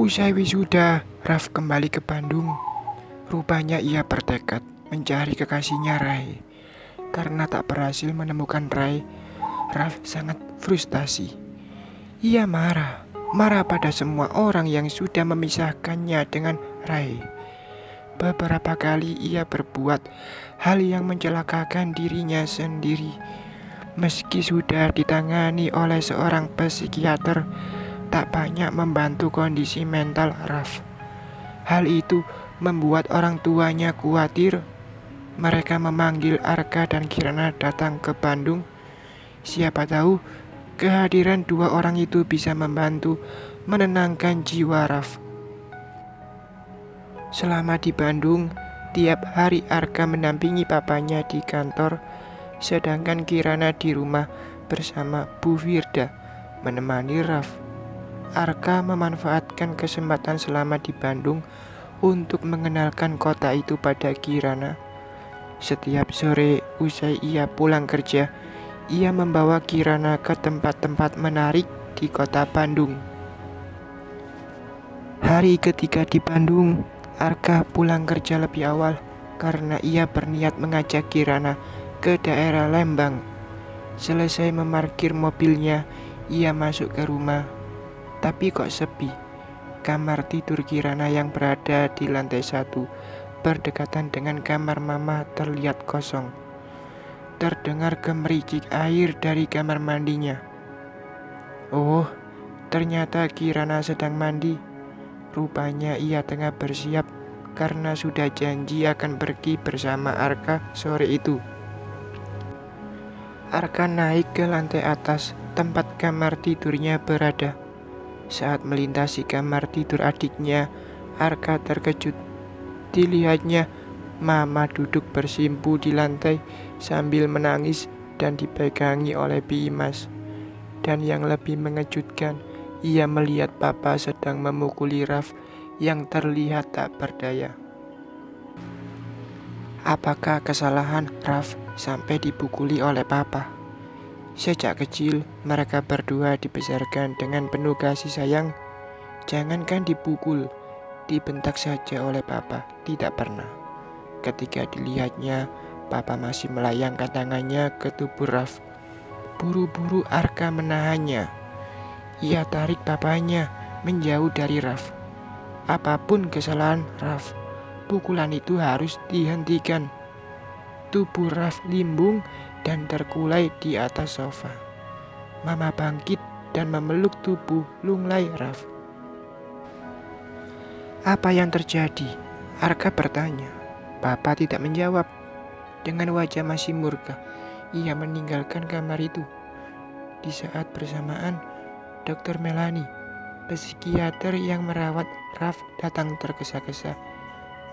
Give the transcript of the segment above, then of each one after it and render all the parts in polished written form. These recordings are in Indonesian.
Usai wisuda, Raf kembali ke Bandung. Rupanya ia bertekad mencari kekasihnya Rai. Karena tak berhasil menemukan Rai, Raf sangat frustasi. Ia marah pada semua orang yang sudah memisahkannya dengan Rai. Beberapa kali ia berbuat hal yang mencelakakan dirinya sendiri. Meski sudah ditangani oleh seorang psikiater, tak banyak membantu kondisi mental Raf. Hal itu membuat orang tuanya khawatir. Mereka memanggil Arka dan Kirana datang ke Bandung. Siapa tahu kehadiran dua orang itu bisa membantu menenangkan jiwa Raf. Selama di Bandung, tiap hari Arka mendampingi papanya di kantor, sedangkan Kirana di rumah bersama Bu Firda menemani Raf. Arka memanfaatkan kesempatan selama di Bandung untuk mengenalkan kota itu pada Kirana. Setiap sore usai ia pulang kerja, ia membawa Kirana ke tempat-tempat menarik di kota Bandung. Hari ketiga di Bandung, Arka pulang kerja lebih awal karena ia berniat mengajak Kirana ke daerah Lembang. Selesai memarkir mobilnya, ia masuk ke rumah. Tapi kok sepi. Kamar tidur Kirana yang berada di lantai 1 berdekatan dengan kamar mama terlihat kosong. Terdengar gemericik air dari kamar mandinya. Oh, ternyata Kirana sedang mandi. Rupanya ia tengah bersiap karena sudah janji akan pergi bersama Arka sore itu. Arka naik ke lantai atas tempat kamar tidurnya berada. Saat melintasi kamar tidur adiknya, Arka terkejut. Dilihatnya mama duduk bersimpu di lantai sambil menangis dan dipegangi oleh Bimas. Dan yang lebih mengejutkan, ia melihat papa sedang memukuli Raf yang terlihat tak berdaya. Apakah kesalahan Raf sampai dipukuli oleh papa? Sejak kecil, mereka berdua dibesarkan dengan penuh kasih sayang. Jangankan dipukul, dibentak saja oleh papa, tidak pernah. Ketika dilihatnya, papa masih melayangkan tangannya ke tubuh Raf. Buru-buru Arka menahannya. Ia tarik papanya menjauh dari Raf. Apapun kesalahan Raf, pukulan itu harus dihentikan. Tubuh Raf limbung dan terkulai di atas sofa. Mama bangkit dan memeluk tubuh lunglai Raf. Apa yang terjadi? Arka bertanya. Papa tidak menjawab. Dengan wajah masih murka, ia meninggalkan kamar itu. Di saat bersamaan, Dr. Melani, psikiater yang merawat Raf, datang tergesa-gesa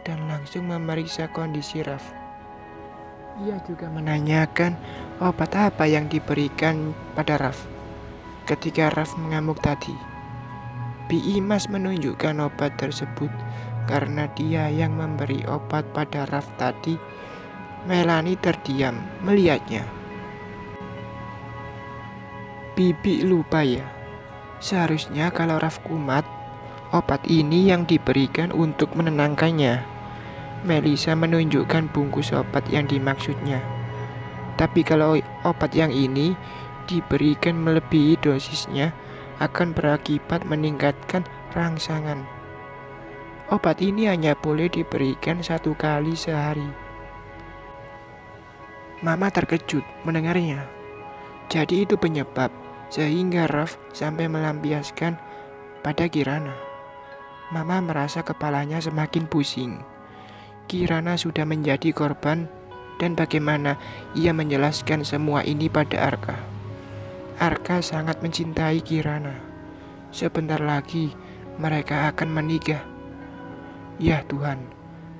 dan langsung memeriksa kondisi Raf. Ia juga menanyakan obat apa yang diberikan pada Raf ketika Raf mengamuk tadi. Bimas menunjukkan obat tersebut karena dia yang memberi obat pada Raf tadi. Melani terdiam melihatnya. Bibi lupa ya. Seharusnya kalau Raf kumat, obat ini yang diberikan untuk menenangkannya. Melisa menunjukkan bungkus obat yang dimaksudnya. Tapi kalau obat yang ini diberikan melebihi dosisnya, akan berakibat meningkatkan rangsangan. Obat ini hanya boleh diberikan 1 kali sehari. Mama terkejut mendengarnya. Jadi itu penyebab sehingga Raf sampai melampiaskan pada Kirana. Mama merasa kepalanya semakin pusing. Kirana sudah menjadi korban dan bagaimana ia menjelaskan semua ini pada Arka. Arka sangat mencintai Kirana. Sebentar lagi mereka akan menikah. Ya Tuhan,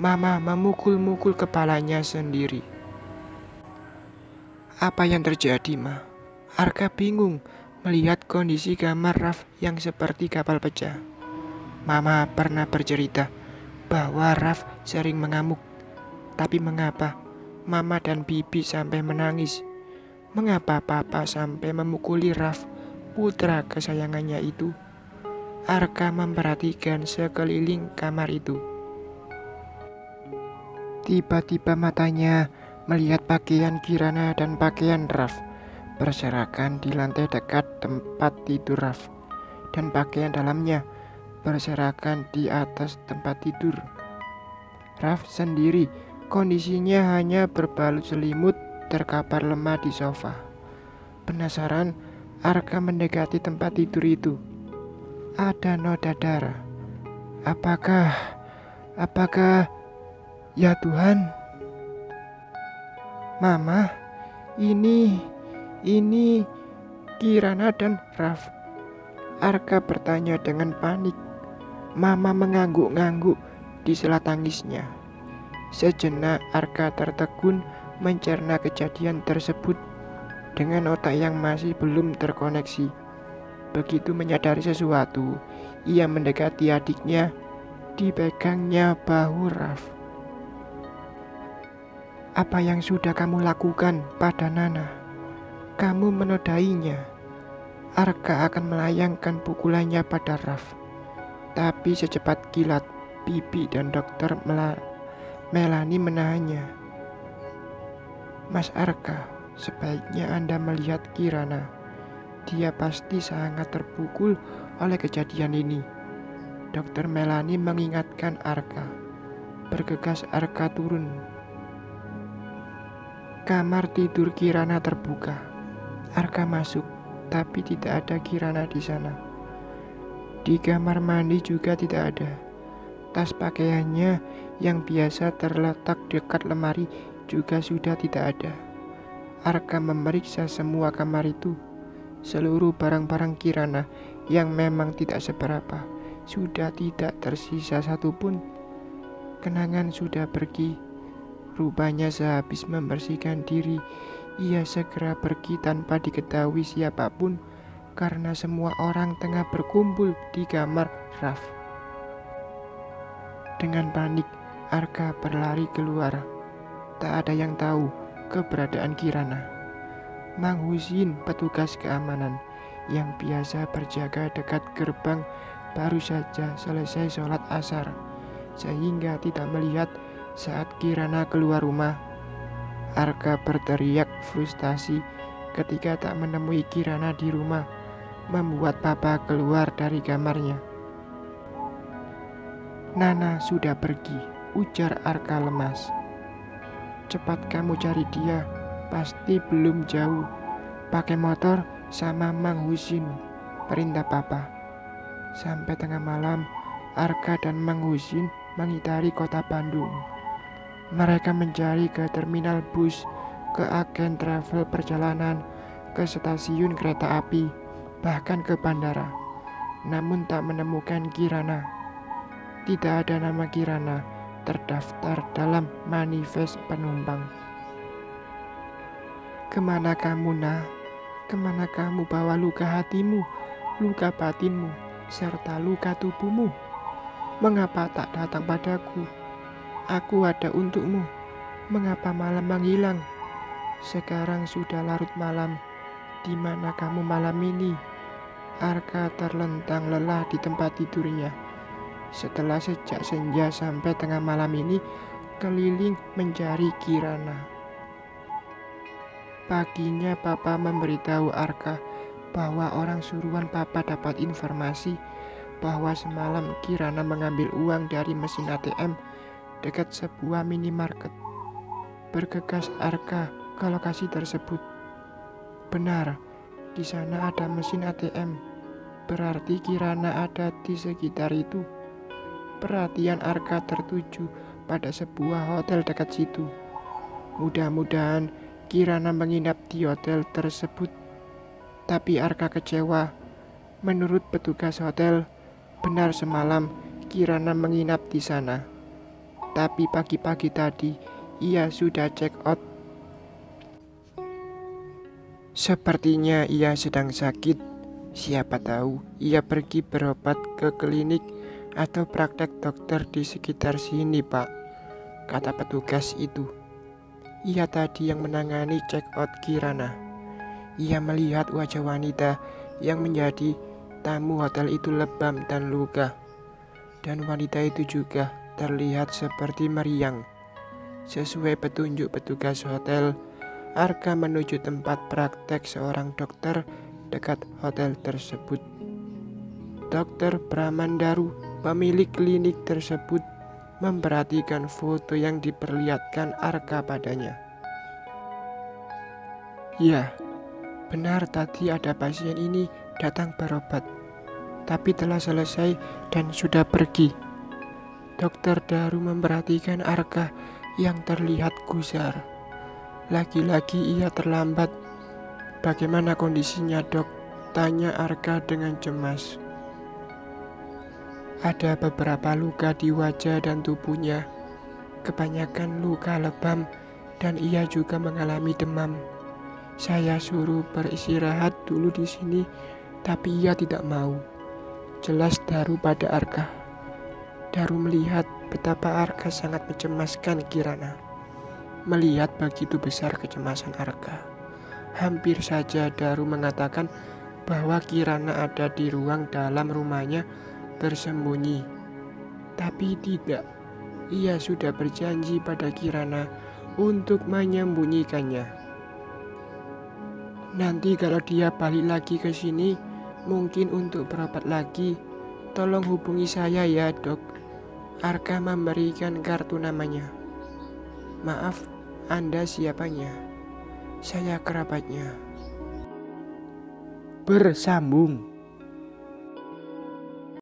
Mama memukul-mukul kepalanya sendiri. Apa yang terjadi, Ma? Arka bingung melihat kondisi kamar Raf yang seperti kapal pecah. Mama pernah bercerita bahwa Raf sering mengamuk. Tapi mengapa Mama dan Bibi sampai menangis? Mengapa Papa sampai memukuli Raf, putra kesayangannya itu? Arka memperhatikan sekeliling kamar itu. Tiba-tiba matanya melihat pakaian Kirana dan pakaian Raf berserakan di lantai dekat tempat tidur Raf, dan pakaian dalamnya berserakan di atas tempat tidur. Raf sendiri kondisinya hanya berbalut selimut terkapar lemah di sofa. Penasaran, Arka mendekati tempat tidur itu. Ada noda darah. Apakah ya Tuhan? Mama, ini Kirana dan Raf. Arka bertanya dengan panik. Mama mengangguk-ngangguk di sela tangisnya. Sejenak Arka tertegun mencerna kejadian tersebut dengan otak yang masih belum terkoneksi. Begitu menyadari sesuatu, ia mendekati adiknya, dipegangnya bahu Raf. Apa yang sudah kamu lakukan pada Nana? Kamu menodainya. Arka akan melayangkan pukulannya pada Raf. Tapi secepat kilat, Bibi dan dokter Melani menahannya. Mas Arka, sebaiknya Anda melihat Kirana. Dia pasti sangat terpukul oleh kejadian ini. Dokter Melani mengingatkan Arka. Bergegas Arka turun. Kamar tidur Kirana terbuka. Arka masuk, tapi tidak ada Kirana di sana. Di kamar mandi juga tidak ada. Tas pakaiannya yang biasa terletak dekat lemari juga sudah tidak ada. Arka memeriksa semua kamar itu. Seluruh barang-barang Kirana yang memang tidak seberapa sudah tidak tersisa satupun. Kenangan sudah pergi. Rupanya sehabis membersihkan diri, ia segera pergi tanpa diketahui siapapun karena semua orang tengah berkumpul di kamar Raf. Dengan panik, Arka berlari keluar. Tak ada yang tahu keberadaan Kirana. Mang Husin, petugas keamanan yang biasa berjaga dekat gerbang, baru saja selesai sholat asar, sehingga tidak melihat saat Kirana keluar rumah. Arka berteriak frustasi ketika tak menemui Kirana di rumah, membuat papa keluar dari kamarnya. Nana sudah pergi, ujar Arka lemas. Cepat kamu cari dia, pasti belum jauh. Pakai motor sama Mang Husin, perintah papa. Sampai tengah malam, Arka dan Mang Husin mengitari kota Bandung. Mereka mencari ke terminal bus, ke agen travel perjalanan, ke stasiun kereta api, bahkan ke bandara. Namun tak menemukan Kirana. Tidak ada nama Kirana terdaftar dalam manifest penumpang. Kemana kamu, Nah? Kemana kamu bawa luka hatimu, luka batinmu, serta luka tubuhmu? Mengapa tak datang padaku? Aku ada untukmu. Mengapa malam menghilang? Sekarang sudah larut malam. Di mana kamu malam ini? Arka terlentang lelah di tempat tidurnya. Setelah sejak senja sampai tengah malam ini keliling mencari Kirana. Paginya papa memberitahu Arka bahwa orang suruhan papa dapat informasi bahwa semalam Kirana mengambil uang dari mesin ATM dekat sebuah minimarket. Bergegas Arka ke lokasi tersebut. Benar, di sana ada mesin ATM. Berarti Kirana ada di sekitar itu. Perhatian Arka tertuju pada sebuah hotel dekat situ. Mudah-mudahan Kirana menginap di hotel tersebut. Tapi Arka kecewa. Menurut petugas hotel, benar semalam Kirana menginap di sana. Tapi pagi-pagi tadi ia sudah check out. Sepertinya ia sedang sakit. Siapa tahu ia pergi berobat ke klinik atau praktek dokter di sekitar sini, Pak, kata petugas itu. Ia tadi yang menangani check out Kirana. Ia melihat wajah wanita yang menjadi tamu hotel itu lebam dan luka. Dan wanita itu juga terlihat seperti meriang. Sesuai petunjuk petugas hotel, Arka menuju tempat praktek seorang dokter dekat hotel tersebut. Dokter Bramandaru, pemilik klinik tersebut, memperhatikan foto yang diperlihatkan Arka padanya. Ya, benar tadi ada pasien ini datang berobat, tapi telah selesai dan sudah pergi. Dokter Daru memperhatikan Arka yang terlihat gusar. Lagi-lagi ia terlambat. Bagaimana kondisinya, dok? Tanya Arka dengan cemas. Ada beberapa luka di wajah dan tubuhnya. Kebanyakan luka lebam dan ia juga mengalami demam. Saya suruh beristirahat dulu di sini, tapi ia tidak mau. Jelas Daru pada Arka. Daru melihat betapa Arka sangat mencemaskan Kirana. Melihat begitu besar kecemasan Arka, hampir saja Daru mengatakan bahwa Kirana ada di ruang dalam rumahnya bersembunyi. Tapi tidak, ia sudah berjanji pada Kirana untuk menyembunyikannya. Nanti kalau dia balik lagi ke sini, mungkin untuk berobat lagi, tolong hubungi saya ya, dok. Arka memberikan kartu namanya. Maaf, Anda siapanya? Saya kerabatnya. Bersambung.